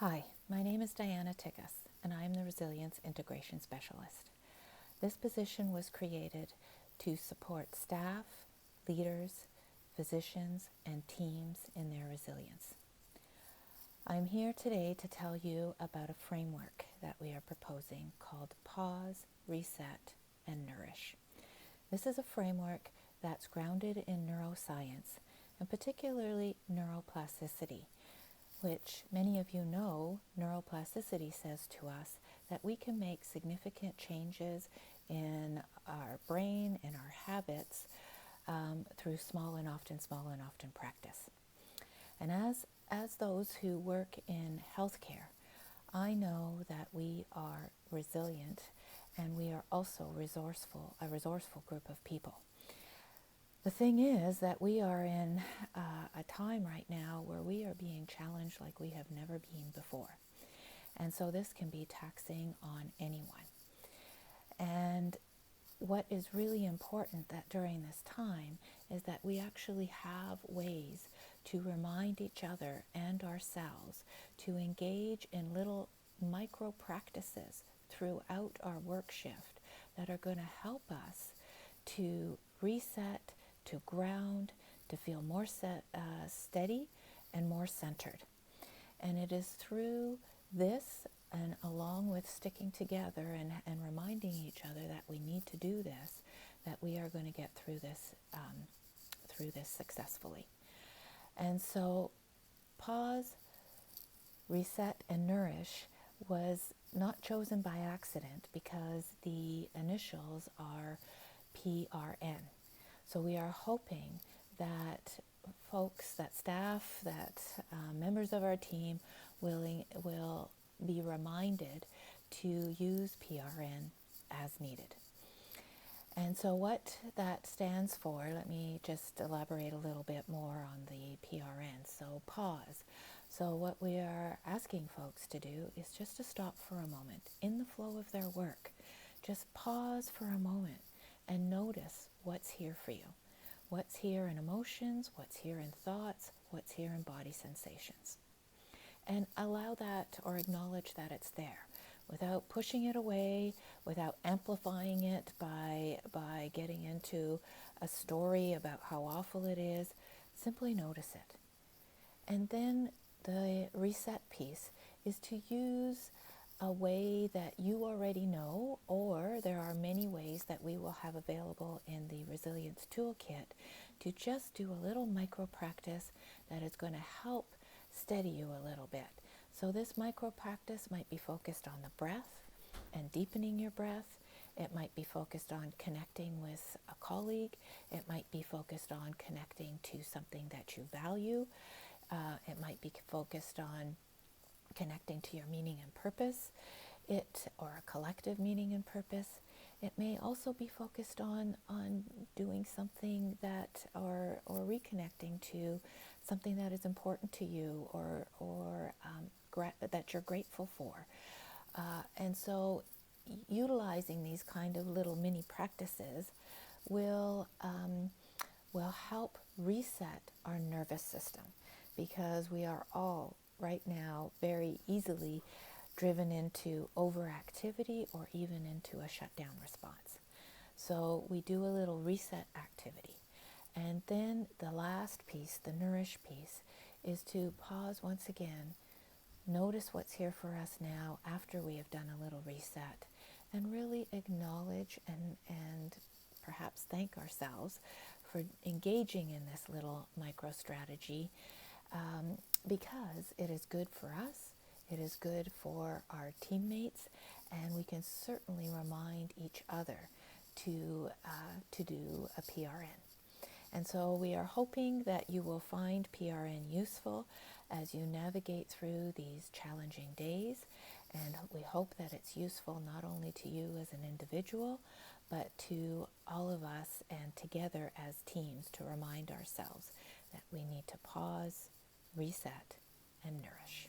Hi, my name is Diana Tickus, and I am the Resilience Integration Specialist. This position was created to support staff, leaders, physicians, and teams in their resilience. I'm here today to tell you about a framework that we are proposing called Pause, Reset, and Nourish. This is a framework that's grounded in neuroscience, and particularly neuroplasticity, which many of you know. Neuroplasticity says to us that we can make significant changes in our brain and our habits through small and often practice. And as those who work in healthcare, I know that we are resilient and we are also a resourceful group of people. The thing is that we are in a time right now where we are being challenged like we have never been before. And so this can be taxing on anyone. And what is really important that during this time is that we actually have ways to remind each other and ourselves to engage in little micro practices throughout our work shift that are going to help us to reset, to ground, to feel more steady and more centered. And it is through this, and along with sticking together and reminding each other that we need to do this, that we are going to get through this successfully. And so Pause, Reset, and Nourish was not chosen by accident because the initials are PRN. So we are hoping that folks, that staff, that members of our team will be reminded to use PRN as needed. And so what that stands for, let me just elaborate a little bit more on the PRN. So pause. So what we are asking folks to do is just to stop for a moment in the flow of their work. Just pause for a moment and notice what's here for you. What's here in emotions, what's here in thoughts, what's here in body sensations. And allow that or acknowledge that it's there without pushing it away, without amplifying it by getting into a story about how awful it is. Simply notice it. And then the reset piece is to use a way that you already know, or there are many ways that we will have available in the Resilience Toolkit to just do a little micro practice that is going to help steady you a little bit. So this micro practice might be focused on the breath and deepening your breath. It might be focused on connecting with a colleague. It might be focused on connecting to something that you value. It might be focused on connecting to your meaning and purpose, or a collective meaning and purpose. It may also be focused on doing something that, or reconnecting to something that is important to you, or that you're grateful for. And so utilizing these kind of little mini practices will help reset our nervous system, because we are all right now very easily driven into overactivity or even into a shutdown response. So we do a little reset activity. And then the last piece, the nourish piece, is to pause once again, notice what's here for us now after we have done a little reset, and really acknowledge and perhaps thank ourselves for engaging in this little micro strategy, because it is good for us, it is good for our teammates, and we can certainly remind each other to do a PRN. And so we are hoping that you will find PRN useful as you navigate through these challenging days, and we hope that it's useful not only to you as an individual, but to all of us and together as teams to remind ourselves that we need to pause, reset, and nourish.